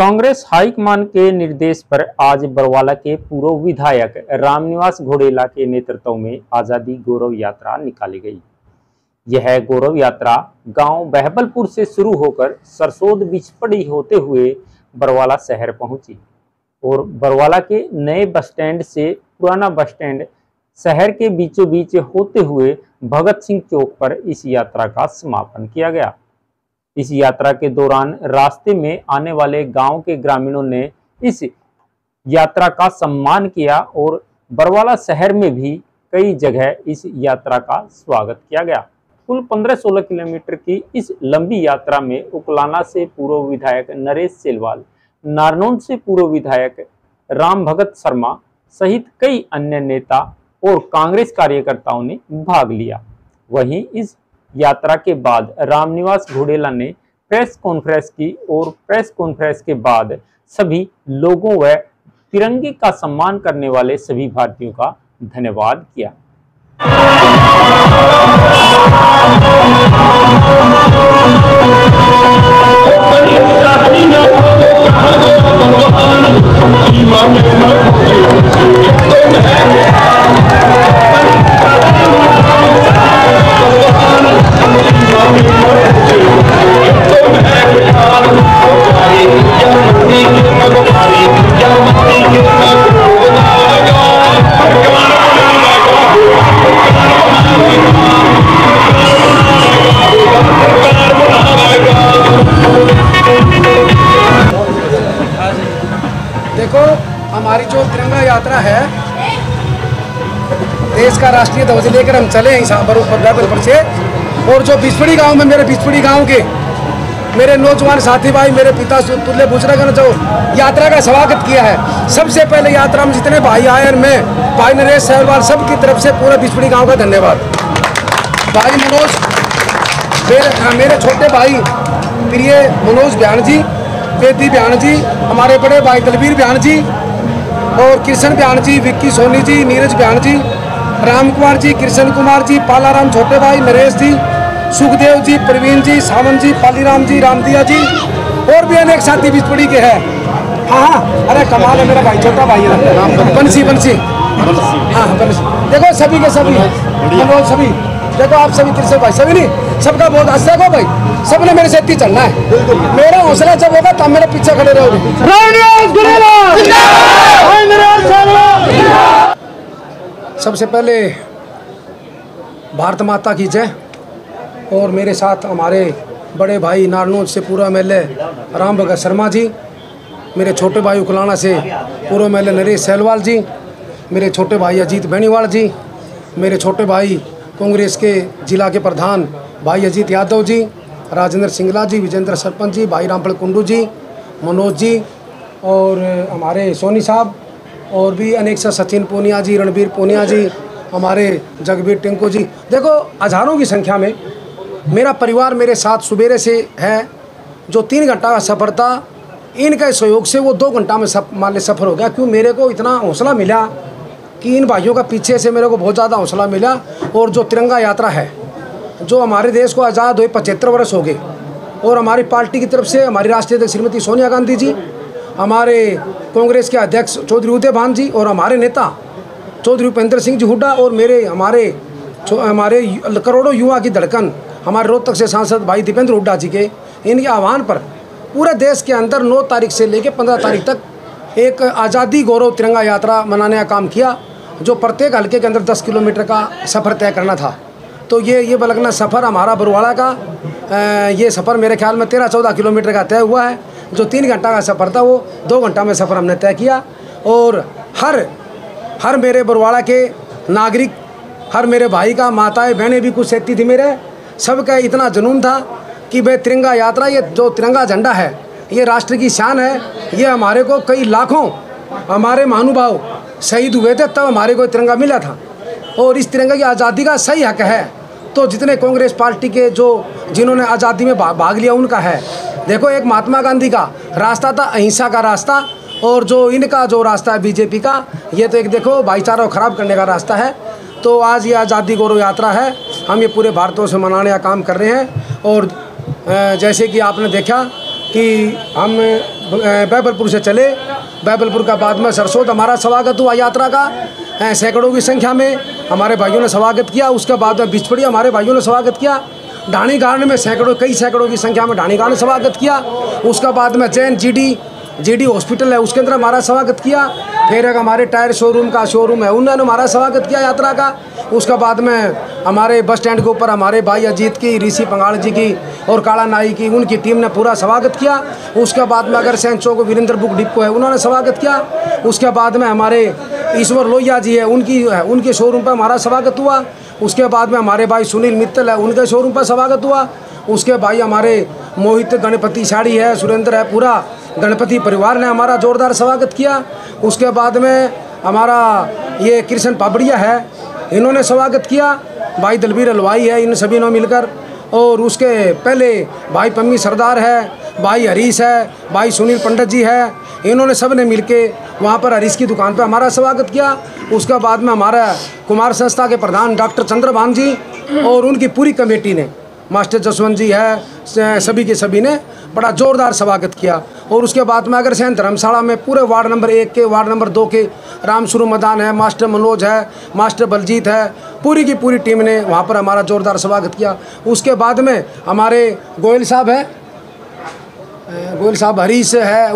Congress high command के निर्देश पर आज बरवाला के पूर्व विधायक रामनिवास घोडेला के नेतृत्व में आजादी गौरव यात्रा निकाली गई। यह गौरव यात्रा गांव बहबलपुर से शुरू होकर सरसोद बिचपड़ी होते हुए बरवाला शहर पहुंची और बरवाला के नए बस स्टैंड से पुराना बस स्टैंड शहर के बीचों बीच होते हुए भगत सिंह चौक पर इस यात्रा का समापन किया गया। इस यात्रा के दौरान रास्ते में आने वाले गांव के ग्रामीणों ने इस यात्रा का सम्मान किया और बरवाला शहर में भी कई जगह इस यात्रा का स्वागत किया गया। कुल 15-16 किलोमीटर की इस लंबी यात्रा में उकलाना से पूर्व विधायक नरेश सेलवाल, नारनौल से पूर्व विधायक राम भगत शर्मा सहित कई अन्य नेता और कांग्रेस कार्यकर्ताओं ने भाग लिया। वहीं इस यात्रा के बाद रामनिवास घोडेला ने प्रेस कॉन्फ्रेंस की और प्रेस कॉन्फ्रेंस के बाद सभी लोगों व तिरंगे का सम्मान करने वाले सभी भारतीयों का धन्यवाद किया। देखो, हमारी जो तिरंगा यात्रा है, देश का राष्ट्रीय ध्वज लेकर हम चले हैं बहबलपुर से। और जो बिचपड़ी गांव में मेरे बिचपड़ी गांव के मेरे नौजवान साथी भाई, मेरे पिता तुल्य बुजुर्ग ने जो यात्रा का स्वागत किया है, सबसे पहले यात्रा में जितने भाई आए, मैं भाई नरेश सेलवाल सबकी तरफ से पूरा बिचपड़ी गांव का धन्यवाद। भाई मनोज, मेरे छोटे भाई प्रिय मनोज बयान जी, बेदी बयान जी, हमारे बड़े भाई दलबीर बयान जी और कृष्ण बयान जी, विक्की सोनी जी, नीरज बयान जी, राम कुमार जी, कृष्ण कुमार जी, पालाराम छोटे भाई, नरेश जी, सुखदेव जी, प्रवीण जी, सावंत जी, पालीराम जी, रामदिया जी और भी अनेक साथी बिचपड़ी के हैं। हाँ, अरे कमाल है, मेरा भाई छोटा भाई है बंसी। हाँ, बंसी। देखो सभी के सभी मनोज, सभी देखो, आप सभी कृष्ण भाई, सभी नहीं, सबका बहुत अच्छा हो भाई, सबने मेरे से इतनी चलना है। मेरा हौसला जब होगा तब मेरे पीछे खड़े रहोगे। सबसे पहले भारत माता की जय। और मेरे साथ हमारे बड़े भाई नारनौल से पूर्व एमएलए राम भगत शर्मा जी, मेरे छोटे भाई उकलाना से पूर्व एमएलए नरेश सेलवाल जी, मेरे छोटे भाई अजीत बेनीवाल जी, मेरे छोटे भाई कांग्रेस के जिला के प्रधान भाई अजीत यादव जी, राजेंद्र सिंगला जी, विजेंद्र सरपंच जी, भाई रामफल कुंडू जी, मनोज जी और हमारे सोनी साहब और भी अनेक से सचिन पूनिया जी, रणबीर पूनिया जी, हमारे जगबीर टिंको जी। देखो, हज़ारों की संख्या में मेरा परिवार मेरे साथ सुबेरे से है। जो 3 घंटा का सफ़र था, इनके सहयोग से वो 2 घंटा में मान ले सफ़र हो गया। क्यों? मेरे को इतना हौसला मिला कि इन भाइयों का पीछे से मेरे को बहुत ज़्यादा हौसला मिला। और जो तिरंगा यात्रा है, जो हमारे देश को आज़ाद हुए 75 वर्ष हो गए, और हमारी पार्टी की तरफ से हमारी राष्ट्रीय अध्यक्ष श्रीमती सोनिया गांधी जी, हमारे कांग्रेस के अध्यक्ष चौधरी उदय भान जी और हमारे नेता चौधरी उपेंद्र सिंह जी हुड्डा और हमारे करोड़ों युवा की धड़कन हमारे रोहतक से सांसद भाई दीपेंद्र हुड्डा जी के इनके आह्वान पर पूरे देश के अंदर 9 तारीख से लेकर 15 तारीख तक एक आज़ादी गौरव तिरंगा यात्रा मनाने का काम किया, जो प्रत्येक हल्के के अंदर 10 किलोमीटर का सफ़र तय करना था। तो ये बलगना सफ़र हमारा बरवाला का ये सफ़र मेरे ख्याल में 13-14 किलोमीटर का तय हुआ है। जो 3 घंटा का सफ़र था, वो 2 घंटा में सफ़र हमने तय किया। और हर मेरे बरवाला के नागरिक, हर मेरे भाई का माताएं बहनें भी कुछ सहती थी, मेरे सबका इतना जुनून था कि भाई तिरंगा यात्रा, ये जो तिरंगा झंडा है, ये राष्ट्र की शान है। ये हमारे को कई लाखों हमारे महानुभाव शहीद हुए थे, तब हमारे को तिरंगा मिला था। और इस तिरंगा की आज़ादी का सही हक है तो जितने कांग्रेस पार्टी के जिन्होंने आज़ादी में भाग लिया उनका है। देखो, एक महात्मा गांधी का रास्ता था अहिंसा का रास्ता, और जो इनका जो रास्ता है बीजेपी का, ये तो एक देखो भाईचारा को ख़राब करने का रास्ता है। तो आज ये आज़ादी गौरव यात्रा है, हम ये पूरे भारतों से मनाने का काम कर रहे हैं। और जैसे कि आपने देखा कि हम बैबलपुर से चले। बैबलपुर का बाद में सरसोद हमारा स्वागत हुआ यात्रा का, सैकड़ों की संख्या में हमारे भाइयों ने स्वागत किया। उसके बाद में बिचपड़ी हमारे भाइयों ने स्वागत किया। ढाणी गार्ड में कई सैकड़ों की संख्या में ढाणी गार्ड ने स्वागत किया। उसके बाद में जैन जीडी हॉस्पिटल है, उसके अंदर हमारा स्वागत किया। फिर एक हमारे टायर शोरूम है, उन्होंने हमारा स्वागत किया यात्रा का। उसके बाद में हमारे बस स्टैंड के ऊपर हमारे भाई अजीत की, ऋषि पंगाल जी की और काला नाई की, उनकी टीम ने पूरा स्वागत किया। उसके बाद में अगर सैन चौक वीरेंद्र बुक डिपो है, उन्होंने स्वागत किया। उसके बाद में हमारे ईश्वर लोहिया जी है, उनके शोरूम पर हमारा स्वागत हुआ। उसके बाद में हमारे भाई सुनील मित्तल है, उनके शोरूम पर स्वागत हुआ। उसके भाई हमारे मोहित गणपति साड़ी है, सुरेंद्र है, पूरा गणपति परिवार ने हमारा जोरदार स्वागत किया। उसके बाद में हमारा ये कृष्ण पाबड़िया है, इन्होंने स्वागत किया। भाई दलबीर हलवाई है, इन सभी ने मिलकर। और उसके पहले भाई पम्मी सरदार है, भाई हरीश है, भाई सुनील पंडित जी है, इन्होंने सब ने मिलके वहाँ पर हरीश की दुकान पर हमारा स्वागत किया। उसके बाद में हमारा कुमार संस्था के प्रधान डॉक्टर चंद्रभान जी और उनकी पूरी कमेटी ने, मास्टर जसवंत जी है, सभी के सभी ने बड़ा ज़ोरदार स्वागत किया। और उसके बाद में अगर सैन धर्मशाला में पूरे वार्ड नंबर 1 के, वार्ड नंबर 2 के रामसुरु मदान है, मास्टर मनोज है, मास्टर बलजीत है, पूरी की पूरी टीम ने वहाँ पर हमारा ज़ोरदार स्वागत किया। उसके बाद में हमारे गोयल साहब है, गोयल साहब हरीश है,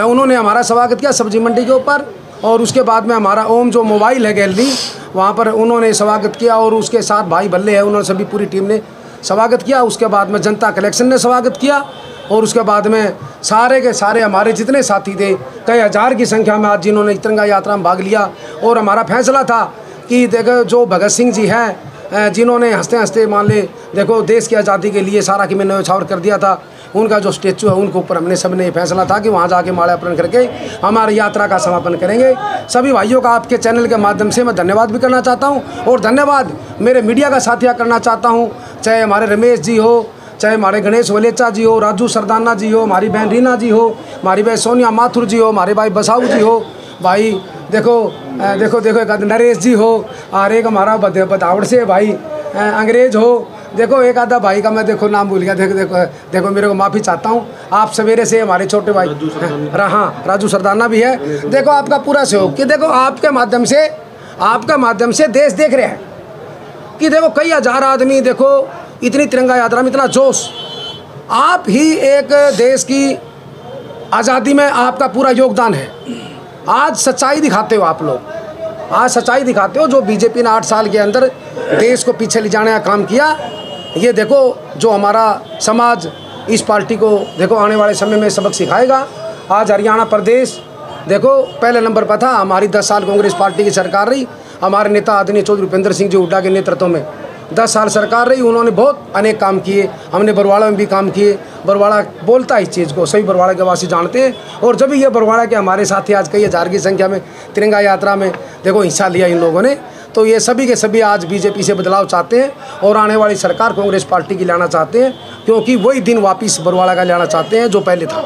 उन्होंने हमारा स्वागत किया सब्जी मंडी के ऊपर। और उसके बाद में हमारा ओम जो मोबाइल है गैलरी, वहाँ पर उन्होंने स्वागत किया। और उसके साथ भाई बल्ले हैं, उन्होंने सभी पूरी टीम ने स्वागत किया। उसके बाद में जनता कलेक्शन ने स्वागत किया। और उसके बाद में सारे के सारे हमारे जितने साथी थे, कई हज़ार की संख्या में आज जिन्होंने तिरंगा यात्रा में भाग लिया। और हमारा फैसला था कि देखो जो भगत सिंह जी हैं, जिन्होंने हंसते हंसते मान ले देखो देश की आज़ादी के लिए सारा की मैंने न्यौछावर कर दिया था, उनका जो स्टेचू है उनके ऊपर हमने सब ने फैसला था कि वहाँ जाके माल्यार्पण करके हमारी यात्रा का समापन करेंगे। सभी भाइयों का आपके चैनल के माध्यम से मैं धन्यवाद भी करना चाहता हूँ। और धन्यवाद मेरे मीडिया का साथिया करना चाहता हूँ, चाहे हमारे रमेश जी हो, चाहे हमारे गणेश वलेचा जी हो, राजू सरदाना जी हो, हमारी बहन रीना जी हो, हमारी बहन सोनिया माथुर जी हो, हमारे भाई बसाऊ जी हो, भाई देखो एक नरेश जी हो, और एक हमारा बदावड़ से भाई अंग्रेज हो, देखो एक आधा भाई का मैं देखो नाम भूल गया, देखो मेरे को माफ़ी चाहता हूँ। आप सवेरे से हमारे छोटे भाई राजू सरदाना भी है, देखो आपका पूरा सहयोग कि देखो आपके माध्यम से देश देख रहे हैं कि देखो कई हज़ार आदमी, देखो इतनी तिरंगा यात्रा में इतना जोश, आप ही एक देश की आज़ादी में आपका पूरा योगदान है। आज सच्चाई दिखाते हो आप लोग, आज सच्चाई दिखाते हो। जो बीजेपी ने 8 साल के अंदर देश को पीछे ले जाने का काम किया, ये देखो जो हमारा समाज इस पार्टी को देखो आने वाले समय में सबक सिखाएगा। आज हरियाणा प्रदेश देखो पहले नंबर पर था, हमारी 10 साल कांग्रेस पार्टी की सरकार रही, हमारे नेता आदरणीय चौधरी भूपेंद्र सिंह जी हुड्डा के नेतृत्व में 10 साल सरकार रही, उन्होंने बहुत अनेक काम किए। हमने बरवाड़ा में भी काम किए, बरवाड़ा बोलता है इस चीज़ को, सभी बरवाड़ा के वासी जानते हैं। और जब ये बरवाड़ा के हमारे साथी आज कई हज़ार की संख्या में तिरंगा यात्रा में देखो हिस्सा लिया इन लोगों ने, तो ये सभी के सभी आज बीजेपी से बदलाव चाहते हैं और आने वाली सरकार कांग्रेस पार्टी की लाना चाहते हैं, क्योंकि वही दिन वापस बरवाड़ा का लाना चाहते हैं जो पहले था।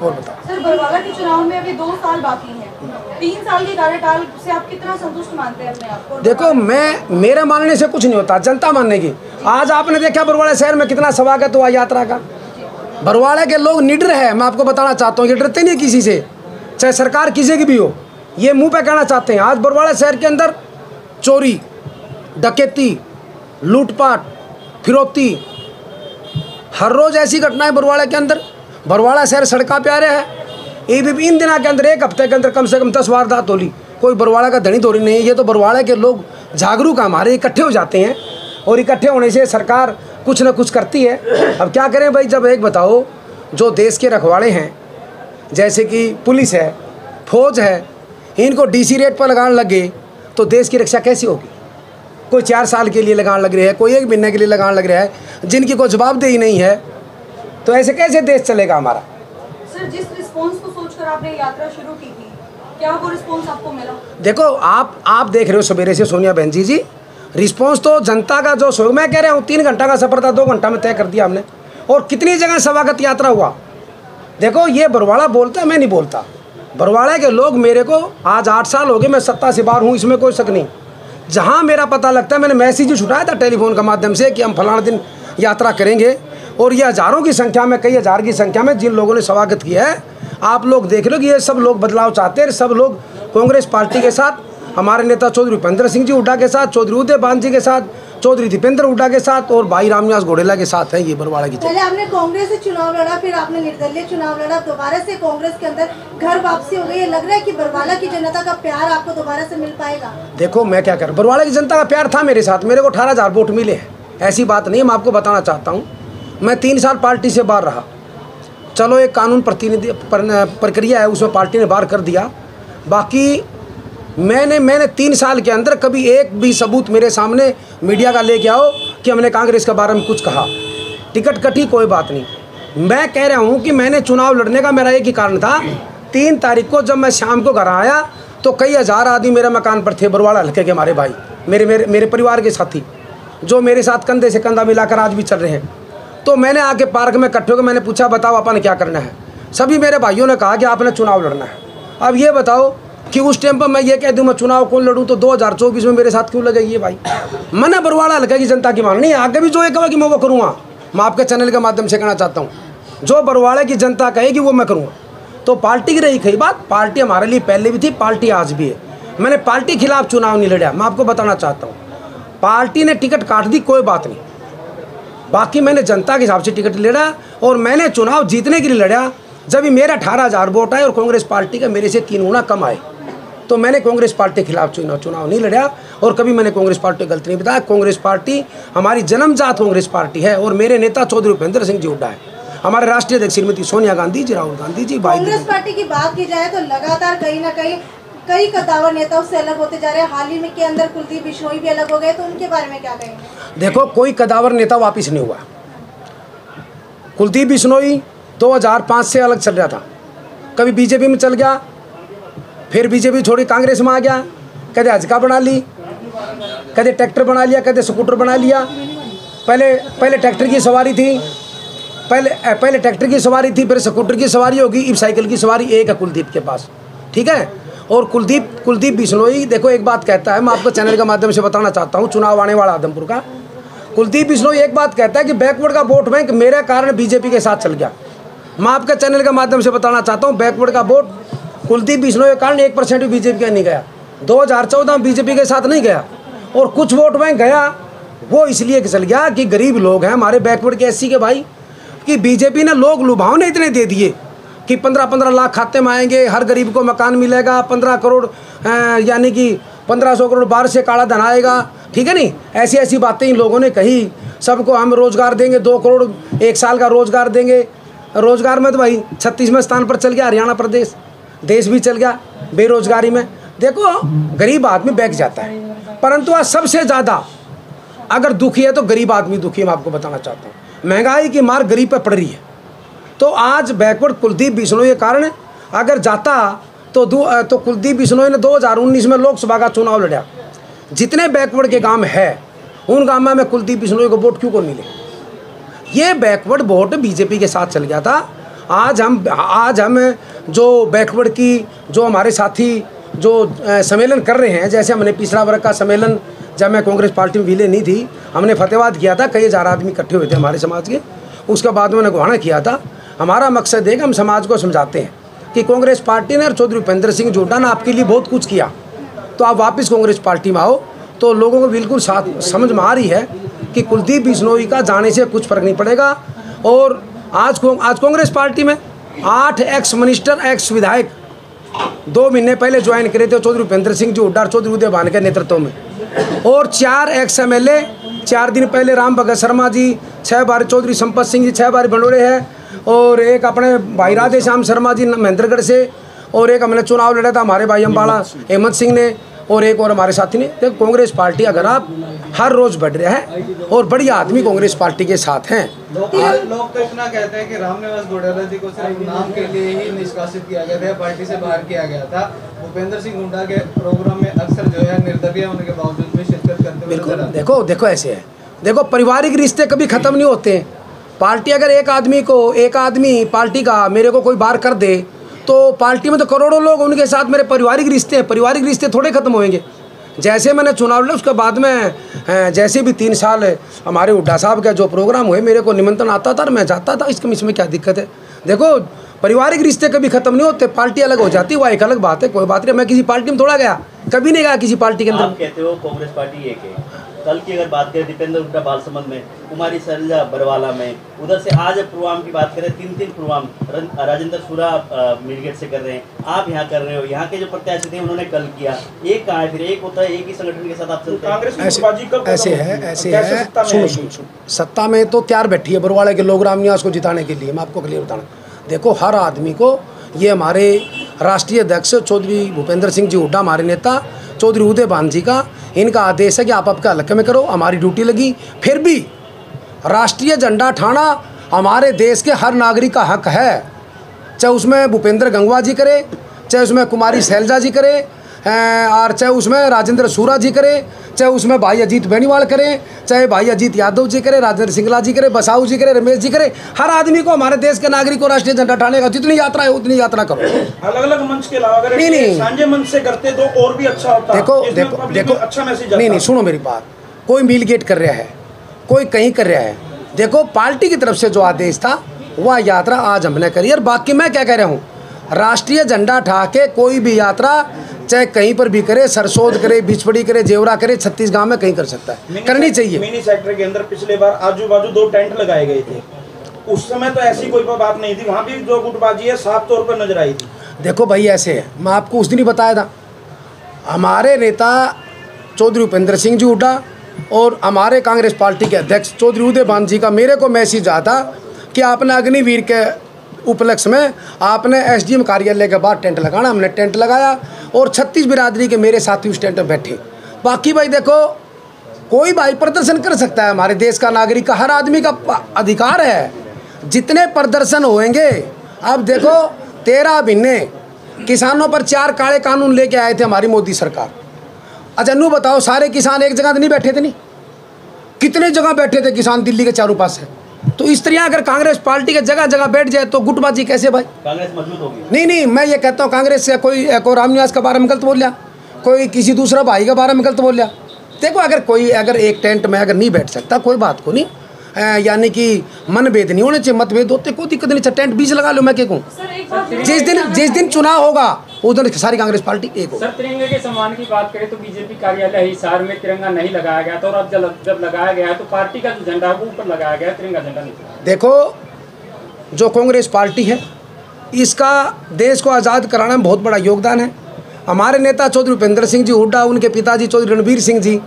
और बताओ सर, बरवाड़ा के चुनाव में अभी 2 साल बाकी हैं, 3 साल के कार्यकाल से आप कितना संतुष्ट मानते हैं अपने आप को? देखो मेरे मानने से कुछ नहीं होता, जनता मानने की। आज आपने देखा बरवाड़ा शहर में कितना स्वागत हुआ यात्रा का। बरवाड़ा के लोग निडर है, मैं आपको बताना चाहता हूँ, ये डरते नहीं किसी से, चाहे सरकार किसी की भी हो, ये मुंह पे कहना चाहते हैं। आज बरवाड़ा शहर के अंदर चोरी, डकैती, लूटपाट, फिरौती, हर रोज़ ऐसी घटनाएं बरवाड़ा के अंदर। बरवाड़ा शहर सड़कों पे आ रहा है, ये भी इन दिनों के अंदर 1 हफ्ते के अंदर कम से कम 10 वारदात होली। कोई बरवाड़ा का धनी धोरी नहीं है, ये तो बरवाड़ा के लोग जागरूक हमारे इकट्ठे हो जाते हैं और इकट्ठे होने से सरकार कुछ ना कुछ करती है। अब क्या करें भाई, जब एक बताओ जो देश के रखवाड़े हैं जैसे कि पुलिस है, फौज है, इनको डीसी रेट पर लगाने लगे तो देश की रक्षा कैसी होगी? कोई 4 साल के लिए लगाने लग रहे हैं, कोई 1 महीने के लिए लगाने लग रहा है, जिनकी कोई जवाबदेही नहीं है, तो ऐसे कैसे देश चलेगा हमारा? सर, जिस रिस्पॉन्स को सोचकर आपने यात्रा शुरू की थी, क्या वो रिस्पॉन्स आपको मिला? देखो आप देख रहे हो सवेरे से सोनिया बहन जी रिस्पॉन्स तो जनता का जो सहयोग, मैं कह रहा हूँ 3 घंटा का सफर था, 2 घंटा में तय कर दिया हमने। और कितनी जगह स्वागत यात्रा हुआ। देखो ये बरवाड़ा बोलता है, मैं नहीं बोलता, बरवाड़ा के लोग मेरे को आज 8 साल हो गए, मैं सत्ता से बाहर हूँ, इसमें कोई शक नहीं। जहाँ मेरा पता लगता है, मैंने मैसेज छुटाया था टेलीफोन के माध्यम से कि हम फलाना दिन यात्रा करेंगे, और ये हज़ारों की संख्या में, कई हज़ार की संख्या में जिन लोगों ने स्वागत किया है, आप लोग देख लो कि ये सब लोग बदलाव चाहते हैं। सब लोग कांग्रेस पार्टी के साथ, हमारे नेता चौधरी भूपेंद्र सिंह जी हुड्डा के साथ, चौधरी उदयभान जी के साथ, चौधरी दीपेंद्र हुड्डा के साथ और भाई रामनिवास घोडेला के साथ है ये बरवाड़ा की। पहले आपने कांग्रेस से चुनाव लड़ा, फिर आपने निर्दलीय चुनाव लड़ा, दोबारा से कांग्रेस के अंदर घर वापसी हो गई। ये लग रहा है कि बरवाला की जनता का प्यार आपको दोबारा से मिल पाएगा? देखो मैं क्या कर, बरवाड़ा की जनता का प्यार था मेरे साथ, मेरे को 18,000 वोट मिले हैं, ऐसी बात नहीं है। मैं आपको बताना चाहता हूँ, मैं 3 साल पार्टी से बाहर रहा। चलो एक कानून प्रतिनिधि प्रक्रिया है, उसमें पार्टी ने बाहर कर दिया। बाकी मैंने 3 साल के अंदर कभी एक भी सबूत मेरे सामने मीडिया का लेके आओ कि हमने कांग्रेस के बारे में कुछ कहा। टिकट कटी कोई बात नहीं। मैं कह रहा हूँ कि मैंने चुनाव लड़ने का मेरा एक ही कारण था। 3 तारीख को जब मैं शाम को घर आया तो कई हज़ार आदमी मेरे मकान पर थे, बरवाड़ा हल्के के हमारे भाई, मेरे परिवार के साथी, जो मेरे साथ कंधे से कंधा मिलाकर आज भी चल रहे हैं। तो मैंने आके पार्क में इकट्ठे होकर मैंने पूछा, बताओ अपन क्या करना है? सभी मेरे भाइयों ने कहा कि आपने चुनाव लड़ना है। अब ये बताओ कि उस टाइम पर मैं ये कह दूँ मैं चुनाव कौन लड़ूँ, तो 2024 में मेरे साथ क्यों लगेगी ये भाई? मैंने बरवाड़ा हल्के की जनता की मांग नहीं, आगे भी जो ये कहा कि मैं वो करूँगा। मैं आपके चैनल के माध्यम से कहना चाहता हूँ, जो बरवाड़ा की जनता कहेगी वो मैं करूँगा। तो पार्टी की रही बात, पार्टी हमारे लिए पहले भी थी, पार्टी आज भी है। मैंने पार्टी खिलाफ चुनाव नहीं लड़ा। मैं आपको बताना चाहता हूँ, पार्टी ने टिकट काट दी कोई बात नहीं, बाकी मैंने जनता के हिसाब से टिकट लड़ा और मैंने चुनाव जीतने के लिए लड़ा। जब भी मेरा 18,000 वोट आए और कांग्रेस पार्टी का मेरे से 3 गुना कम आए, तो मैंने कांग्रेस पार्टी के खिलाफ चुनाव नहीं लड़ा और कभी मैंने कांग्रेस पार्टी को गलती नहीं बताया। कांग्रेस पार्टी हमारी जन्मजात कांग्रेस पार्टी है और मेरे नेता चौधरी भूपेंद्र सिंह जी हुड्डा है, हमारे राष्ट्रीय अध्यक्ष श्रीमती सोनिया गांधी जी, राहुल गांधी जी। कांग्रेस पार्टी की बात की जाए तो लगातार कहीं ना कहीं कई कद्दावर नेता उससे अलग होते जा रहे हैं। हाल ही में के अंदर कुलदीप बिश्नोई भी अलग हो गए, तो उनके बारे में क्या कहेंगे? देखो, कोई कद्दावर नेता वापिस नहीं हुआ। कुलदीप बिश्नोई 2005 से अलग चल रहा था, कभी बीजेपी में चल गया, फिर बीजेपी छोड़ी कांग्रेस में आ गया, कदे हजका बना ली, कदे ट्रैक्टर बना लिया, कदे स्कूटर बना लिया। पहले ट्रैक्टर की सवारी थी, पहले ट्रैक्टर की सवारी थी, फिर स्कूटर की सवारी होगी, अब साइकिल की सवारी एक है कुलदीप के पास, ठीक है। और कुलदीप बिश्नोई, देखो एक बात कहता है, मैं आपको चैनल के माध्यम से बताना चाहता हूँ, चुनाव आने वाला आदमपुर का, कुलदीप बिश्नोई एक बात कहता है कि बैकवर्ड का वोट बैंक मेरे कारण बीजेपी के साथ चल गया। मैं आपके चैनल के माध्यम से बताना चाहता हूँ, बैकवर्ड का वोट कुलदीप बिश्नोई के कारण 1% भी बीजेपी का नहीं गया। 2014 में बीजेपी के साथ नहीं गया और कुछ वोट बैंक गया, वो इसलिए चल गया कि गरीब लोग हैं हमारे बैकवर्ड के SC के भाई, कि बीजेपी ने लोग लुभावने इतने दे दिए कि 15-15 लाख खाते में आएंगे, हर गरीब को मकान मिलेगा, 15 करोड़ यानी कि 1500 करोड़ बाहर से काला धन आएगा, ठीक है नहीं। ऐसी बातें इन लोगों ने कही, सबको हम रोजगार देंगे, 2 करोड़ 1 साल का रोजगार देंगे। रोजगार में तो भाई 36वें स्थान पर चल गया हरियाणा प्रदेश, देश भी चल गया बेरोजगारी में। देखो, गरीब आदमी बैठ जाता है, परंतु आज सबसे ज़्यादा अगर दुखी है तो गरीब आदमी दुखी है। मैं आपको बताना चाहता हूँ, महंगाई की मार गरीब पर पड़ रही है। तो आज बैकवर्ड कुलदीप बिश्नोई के कारण अगर जाता तो कुलदीप बिश्नोई ने 2019 में लोकसभा का चुनाव लड़ा। जितने बैकवर्ड के गांव है उन गांव में कुलदीप बिश्नोई को वोट क्यों को मिले? ये बैकवर्ड वोट बीजेपी के साथ चल गया था। आज हम जो बैकवर्ड की जो हमारे साथी जो सम्मेलन कर रहे हैं, जैसे हमने पिछड़ा वर्ग का सम्मेलन जब मैं कांग्रेस पार्टी में विलय नहीं थी, हमने फतेहाबाद किया था, कई हज़ार आदमी इकट्ठे हुए थे हमारे समाज के। उसके बाद मैंने गोहाना किया था। हमारा मकसद है कि हम समाज को समझाते हैं कि कांग्रेस पार्टी ने और चौधरी भूपेंद्र सिंह हुड्डा ने आपके लिए बहुत कुछ किया, तो आप वापस कांग्रेस पार्टी में आओ। तो लोगों को बिल्कुल समझ में आ रही है कि कुलदीप बिश्नोई का जाने से कुछ फर्क नहीं पड़ेगा। और आज कांग्रेस पार्टी में 8 एक्स मिनिस्टर, एक्स विधायक 2 महीने पहले ज्वाइन करे थे चौधरी भूपेंद्र सिंह जी हुड्डा और चौधरी उदयभान के नेतृत्व में, और 4 एक्स MLA 4 दिन पहले राम भगत शर्मा जी, 6 बार चौधरी संपत सिंह जी 6 बार बंडोरे हैं, और एक अपने भाई राधे श्याम शर्मा जी महेंद्रगढ़ से, और एक हमने चुनाव लड़ा था हमारे भाई अम्बाड़ा हेमंत सिंह ने, और एक और हमारे साथी ने। देखो, कांग्रेस पार्टी अगर आप हर रोज बढ़ रहा है और बढ़िया आदमी कांग्रेस पार्टी के साथ हैं। लोग तो इतना कहते हैं कि रामनिवास घोडेला जी को सिर्फ नाम के लिए ही निष्कासित किया गया था, पार्टी से बाहर किया गया था। भूपेंद्र सिंह हुड्डा के प्रोग्राम में अक्सर जो है निर्दलीय होने के बावजूद भी शिरकत करते हुए नजर आते हैं। देखो ऐसे है, देखो पारिवारिक रिश्ते कभी खत्म नहीं होते। पार्टी अगर एक आदमी पार्टी का मेरे को कोई बाहर कर दे तो पार्टी में तो करोड़ों लोग उनके साथ मेरे पारिवारिक रिश्ते हैं, पारिवारिक रिश्ते थोड़े खत्म होंगे। जैसे मैंने चुनाव लड़ा उसके बाद में जैसे भी 3 साल हमारे हुड्डा साहब का जो प्रोग्राम हुए मेरे को निमंत्रण आता था और मैं जाता था। इसमें क्या दिक्कत है? देखो पारिवारिक रिश्ते कभी खत्म नहीं होते, पार्टी अलग हो जाती है, वो एक अलग बात है, कोई बात नहीं। मैं किसी पार्टी में थोड़ा गया, कभी नहीं गया किसी पार्टी के अंदर। आप कहते हो कांग्रेस पार्टी एक है, कल की अगर बात करें दीपेंद्र हुड्डा बालसमंद में, कुमारी शैलजा बरवाला में, उधर से आज पुलवामा की बात करें 3 पुलवामा राजेंद्र सूरा मिलगेट से कर रहे हैं, आप यहाँ कर रहे हो। यहाँ के जो प्रत्याशी थे उन्होंने कल किया, एक कहाँ है? फिर एक होता है, एक ही संगठन के साथ आप चलते हैं। ऐसे है। सुनो, सत्ता में तो तैयार बैठी है बरवाला के लोग रामनिवास को जिताने के लिए। मैं आपको क्लियर बताना, देखो हर आदमी को, ये हमारे राष्ट्रीय अध्यक्ष चौधरी भूपेंद्र सिंह जी हुड्डा, हमारे नेता चौधरी उदयभान जी का, इनका आदेश है कि आप आपका हल्के में करो, हमारी ड्यूटी लगी। फिर भी राष्ट्रीय झंडा ठाना हमारे देश के हर नागरिक का हक है, चाहे उसमें भूपेंद्र गंगवा जी करे, चाहे उसमें कुमारी शैलजा जी करे, और चाहे उसमें राजेंद्र सूरा जी करे, चाहे उसमें भाई अजीत बेनीवाल करें, चाहे भाई अजीत यादव जी करे, राजेंद्र सिंगला जी करे, बसाऊ जी करे, रमेश जी करे। हर आदमी को, हमारे देश के नागरिक को राष्ट्रीय झंडा ठाने का जितनी यात्रा है उतनी यात्रा करो। अलग अलग मंच के अलावा अगर नहीं सांझे मंच से करते तो और भी अच्छा होता। देखो अच्छा मैसेज। नहीं, सुनो मेरी बात। कोई मिलगेट कर रहा है, कोई कहीं कर रहा है। देखो पार्टी की तरफ से जो आदेश था वह यात्रा आज हमने करी। और बाकी मैं क्या कह रहा हूँ, राष्ट्रीय झंडा ठा के कोई भी यात्रा चाहे कहीं पर भी करे, सरसोद करे, बिचपड़ी करे, जेवरा करे, छत्तीसगढ़ में कहीं कर सकता है, करनी चाहिए। मिनी सेक्टर के अंदर पिछले बार आजू बाजू 2 टेंट लगाए गए थे, उस समय तो ऐसी कोई बात नहीं थी, वहाँ भी जो गुटबाजी है साफ तौर पर नजर आई थी। देखो भाई ऐसे है, मैं आपको उस दिन ही बताया था, हमारे नेता चौधरी भूपेंद्र सिंह जी हुड्डा और हमारे कांग्रेस पार्टी के अध्यक्ष चौधरी उदयभान जी का मेरे को मैसेज आता कि आपने अग्निवीर के उपलक्ष्य में आपने एसडीएम कार्यालय के बाहर टेंट लगाना। हमने टेंट लगाया और 36 बिरादरी के मेरे साथी उस टेंट में बैठे। बाकी भाई देखो, कोई भाई प्रदर्शन कर सकता है, हमारे देश का नागरिक का, हर आदमी का अधिकार है। जितने प्रदर्शन होंगे, अब देखो 13 महीने किसानों पर 4 काले कानून लेके आए थे हमारी मोदी सरकार। अच्छा नू बताओ, सारे किसान एक जगह तो नहीं बैठे थे? नहीं, कितने जगह बैठे थे किसान दिल्ली के चारों पास से। तो इस तरह अगर कांग्रेस पार्टी के जगह जगह बैठ जाए तो गुटबाजी कैसे भाई? कांग्रेस मजबूत होगी। नहीं, मैं ये कहता हूँ कांग्रेस से कोई रामनिवास के बारे में गलत बोल लिया, कोई किसी दूसरा भाई के बारे में गलत बोल लिया। देखो अगर एक टेंट में अगर नहीं बैठ सकता, कोई बात को नहीं, यानी कि मनभेद नहीं होने चाहिए, मतभेद होते कोई दिक्कत नहीं। टेंट 20 लगा लो, मैं क्या कहूँ। जिस दिन चुनाव होगा उस दिन सारी कांग्रेस पार्टी एक होगी। सर तिरंगे के सम्मान की बात करें तो बीजेपी कार्यालय हिसार में तिरंगा नहीं लगाया गया था, और अब जब लगाया गया है तो पार्टी का जो झंडा है वो ऊपर लगाया गया, तिरंगा झंडा नहीं। देखो जो कांग्रेस पार्टी है इसका देश को आज़ाद कराने में बहुत बड़ा योगदान है। हमारे नेता चौधरी भूपेंद्र सिंह जी हुड्डा, उनके पिताजी चौधरी रणबीर सिंह जी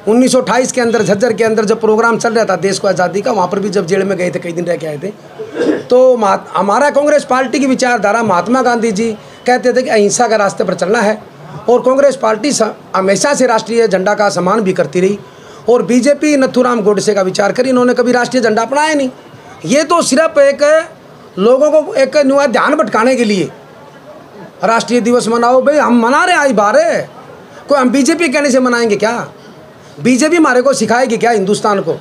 1928 के अंदर झज्जर के अंदर जब प्रोग्राम चल रहा था देश को आज़ादी का, वहाँ पर भी जब जेल में गए थे, कई दिन रह के आए थे। तो हमारा कांग्रेस पार्टी की विचारधारा, महात्मा गांधी जी कहते थे कि अहिंसा के रास्ते पर चलना है, और कांग्रेस पार्टी हमेशा से राष्ट्रीय झंडा का सम्मान भी करती रही। और बीजेपी नथुराम गोडसे का विचार करी, इन्होंने कभी राष्ट्रीय झंडा अपनाया नहीं। ये तो सिर्फ एक लोगों को एक ध्यान भटकाने के लिए राष्ट्रीय दिवस मनाओ। भाई हम मना रहे आई बार है, कोई हम बीजेपी कहने से मनाएंगे क्या? बीजेपी हमारे को सिखाएगी क्या हिंदुस्तान को?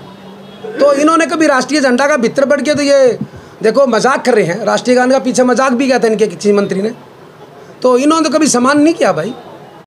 तो इन्होंने कभी राष्ट्रीय झंडा का भीतर बढ़ के, तो ये देखो मजाक कर रहे हैं। राष्ट्रीय गान का पीछे मजाक भी किया था इनके किसी मंत्री ने, तो इन्होंने तो कभी सम्मान नहीं किया भाई।